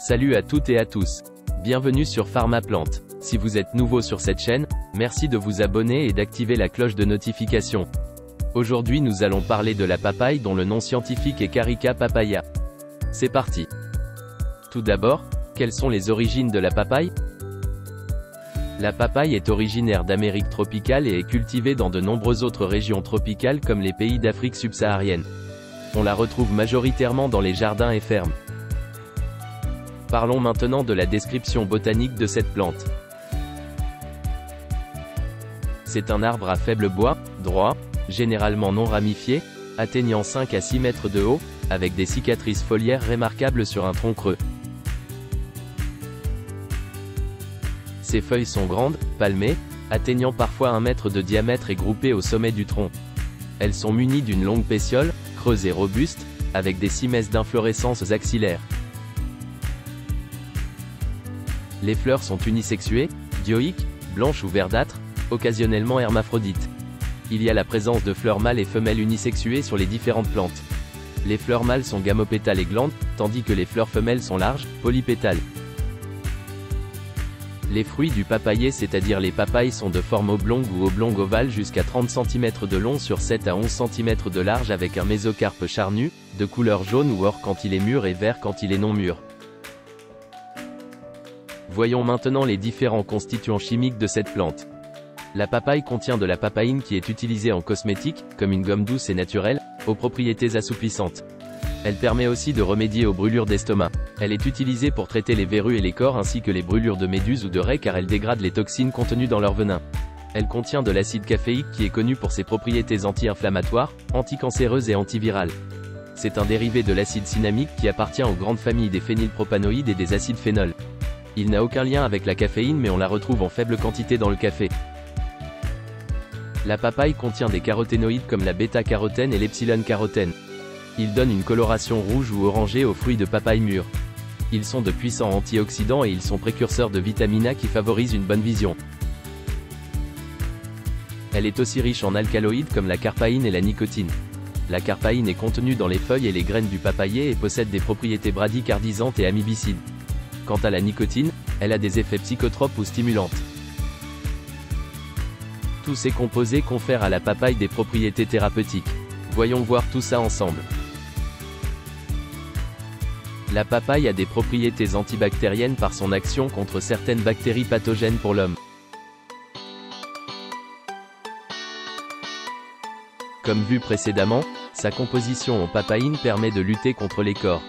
Salut à toutes et à tous. Bienvenue sur Pharmaplante. Si vous êtes nouveau sur cette chaîne, merci de vous abonner et d'activer la cloche de notification. Aujourd'hui nous allons parler de la papaye dont le nom scientifique est Carica papaya. C'est parti. Tout d'abord, quelles sont les origines de la papaye? La papaye est originaire d'Amérique tropicale et est cultivée dans de nombreuses autres régions tropicales comme les pays d'Afrique subsaharienne. On la retrouve majoritairement dans les jardins et fermes. Parlons maintenant de la description botanique de cette plante. C'est un arbre à faible bois, droit, généralement non ramifié, atteignant 5 à 6 mètres de haut, avec des cicatrices foliaires remarquables sur un tronc creux. Ses feuilles sont grandes, palmées, atteignant parfois 1 mètre de diamètre et groupées au sommet du tronc. Elles sont munies d'une longue pétiole, creuse et robuste, avec des cimaises d'inflorescences axillaires. Les fleurs sont unisexuées, dioïques, blanches ou verdâtres, occasionnellement hermaphrodites. Il y a la présence de fleurs mâles et femelles unisexuées sur les différentes plantes. Les fleurs mâles sont gamopétales et glandes, tandis que les fleurs femelles sont larges, polypétales. Les fruits du papayer, c'est-à-dire les papayes, sont de forme oblongue ou oblongue-ovale jusqu'à 30 cm de long sur 7 à 11 cm de large avec un mésocarpe charnu, de couleur jaune ou or quand il est mûr et vert quand il est non mûr. Voyons maintenant les différents constituants chimiques de cette plante. La papaye contient de la papaïne qui est utilisée en cosmétique, comme une gomme douce et naturelle, aux propriétés assouplissantes. Elle permet aussi de remédier aux brûlures d'estomac. Elle est utilisée pour traiter les verrues et les cors ainsi que les brûlures de méduses ou de raies car elle dégrade les toxines contenues dans leur venin. Elle contient de l'acide caféique qui est connu pour ses propriétés anti-inflammatoires, anticancéreuses et antivirales. C'est un dérivé de l'acide cinnamique qui appartient aux grandes familles des phénylpropanoïdes et des acides phénols. Il n'a aucun lien avec la caféine mais on la retrouve en faible quantité dans le café. La papaye contient des caroténoïdes comme la bêta-carotène et l'epsilon-carotène. Ils donnent une coloration rouge ou orangée aux fruits de papaye mûrs. Ils sont de puissants antioxydants et ils sont précurseurs de vitamine A qui favorisent une bonne vision. Elle est aussi riche en alcaloïdes comme la carpaïne et la nicotine. La carpaïne est contenue dans les feuilles et les graines du papayer et possède des propriétés bradycardisantes et amibicides. Quant à la nicotine, elle a des effets psychotropes ou stimulantes. Tous ces composés confèrent à la papaye des propriétés thérapeutiques. Voyons voir tout ça ensemble. La papaye a des propriétés antibactériennes par son action contre certaines bactéries pathogènes pour l'homme. Comme vu précédemment, sa composition en papaïne permet de lutter contre les cors.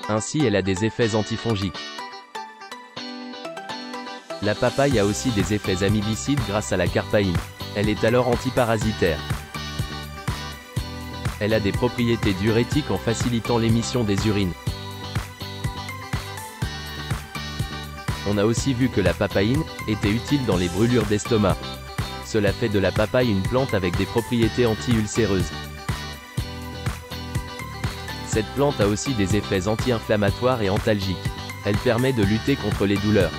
Ainsi elle a des effets antifongiques. La papaye a aussi des effets amibicides grâce à la carpaïne. Elle est alors antiparasitaire. Elle a des propriétés diurétiques en facilitant l'émission des urines. On a aussi vu que la papaïne était utile dans les brûlures d'estomac. Cela fait de la papaye une plante avec des propriétés anti-ulcéreuses. Cette plante a aussi des effets anti-inflammatoires et antalgiques. Elle permet de lutter contre les douleurs.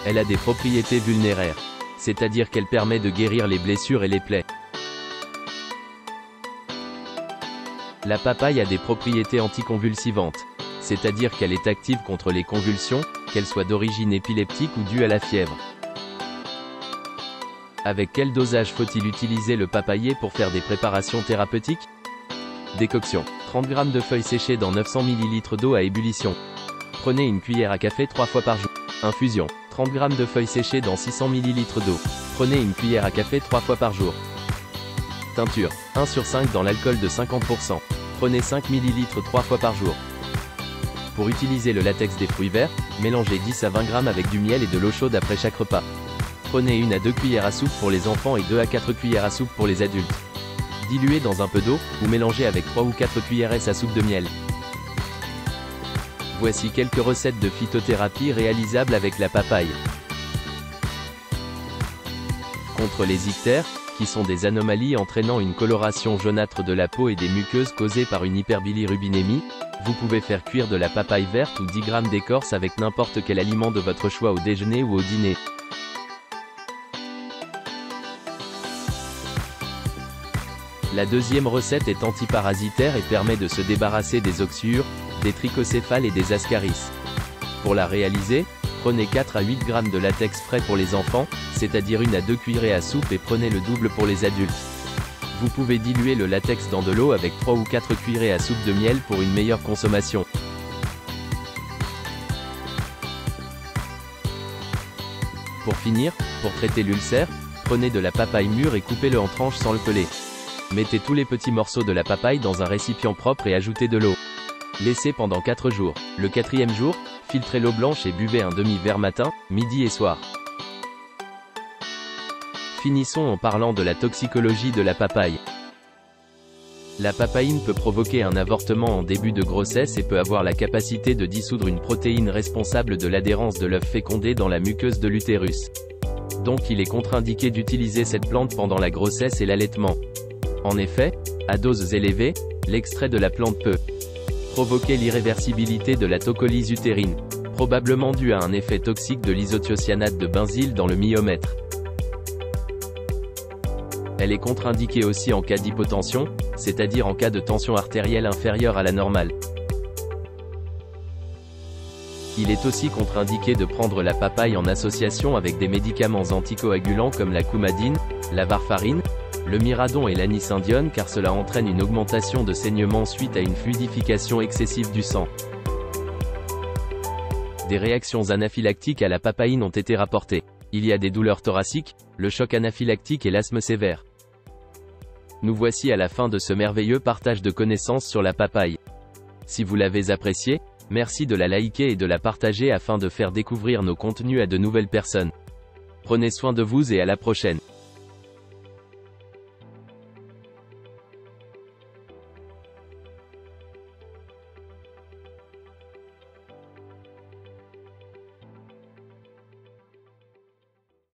Elle a des propriétés vulnéraires, c'est-à-dire qu'elle permet de guérir les blessures et les plaies. La papaye a des propriétés anticonvulsivantes, c'est-à-dire qu'elle est active contre les convulsions, qu'elles soient d'origine épileptique ou dues à la fièvre. Avec quel dosage faut-il utiliser le papayer pour faire des préparations thérapeutiques? Décoction. 30 g de feuilles séchées dans 900 ml d'eau à ébullition. Prenez une cuillère à café 3 fois par jour. Infusion. 30 g de feuilles séchées dans 600 ml d'eau. Prenez une cuillère à café 3 fois par jour. Teinture. 1 sur 5 dans l'alcool de 50%. Prenez 5 ml 3 fois par jour. Pour utiliser le latex des fruits verts, mélangez 10 à 20 g avec du miel et de l'eau chaude après chaque repas. Prenez 1 à 2 cuillères à soupe pour les enfants et 2 à 4 cuillères à soupe pour les adultes. Diluez dans un peu d'eau, ou mélangez avec 3 ou 4 cuillères à soupe de miel. Voici quelques recettes de phytothérapie réalisables avec la papaye. Contre les ictères, qui sont des anomalies entraînant une coloration jaunâtre de la peau et des muqueuses causées par une hyperbilirubinémie, vous pouvez faire cuire de la papaye verte ou 10 g d'écorce avec n'importe quel aliment de votre choix au déjeuner ou au dîner. La deuxième recette est antiparasitaire et permet de se débarrasser des oxyures, des trichocéphales et des ascaris. Pour la réaliser, prenez 4 à 8 g de latex frais pour les enfants, c'est-à-dire 1 à 2 cuillerées à soupe et prenez le double pour les adultes. Vous pouvez diluer le latex dans de l'eau avec 3 ou 4 cuillerées à soupe de miel pour une meilleure consommation. Pour finir, pour traiter l'ulcère, prenez de la papaye mûre et coupez-le en tranches sans le peler. Mettez tous les petits morceaux de la papaye dans un récipient propre et ajoutez de l'eau. Laissez pendant 4 jours. Le 4e jour, filtrez l'eau blanche et buvez un demi-verre matin, midi et soir. Finissons en parlant de la toxicologie de la papaye. La papaïne peut provoquer un avortement en début de grossesse et peut avoir la capacité de dissoudre une protéine responsable de l'adhérence de l'œuf fécondé dans la muqueuse de l'utérus. Donc il est contre-indiqué d'utiliser cette plante pendant la grossesse et l'allaitement. En effet, à doses élevées, l'extrait de la plante peut provoquer l'irréversibilité de la tocolyse utérine, probablement due à un effet toxique de l'isothiocyanate de benzyle dans le myomètre. Elle est contre-indiquée aussi en cas d'hypotension, c'est-à-dire en cas de tension artérielle inférieure à la normale. Il est aussi contre-indiqué de prendre la papaye en association avec des médicaments anticoagulants comme la coumadine, la warfarine, le miradon et l'anisindone car cela entraîne une augmentation de saignement suite à une fluidification excessive du sang. Des réactions anaphylactiques à la papaïne ont été rapportées. Il y a des douleurs thoraciques, le choc anaphylactique et l'asthme sévère. Nous voici à la fin de ce merveilleux partage de connaissances sur la papaye. Si vous l'avez apprécié, merci de la liker et de la partager afin de faire découvrir nos contenus à de nouvelles personnes. Prenez soin de vous et à la prochaine.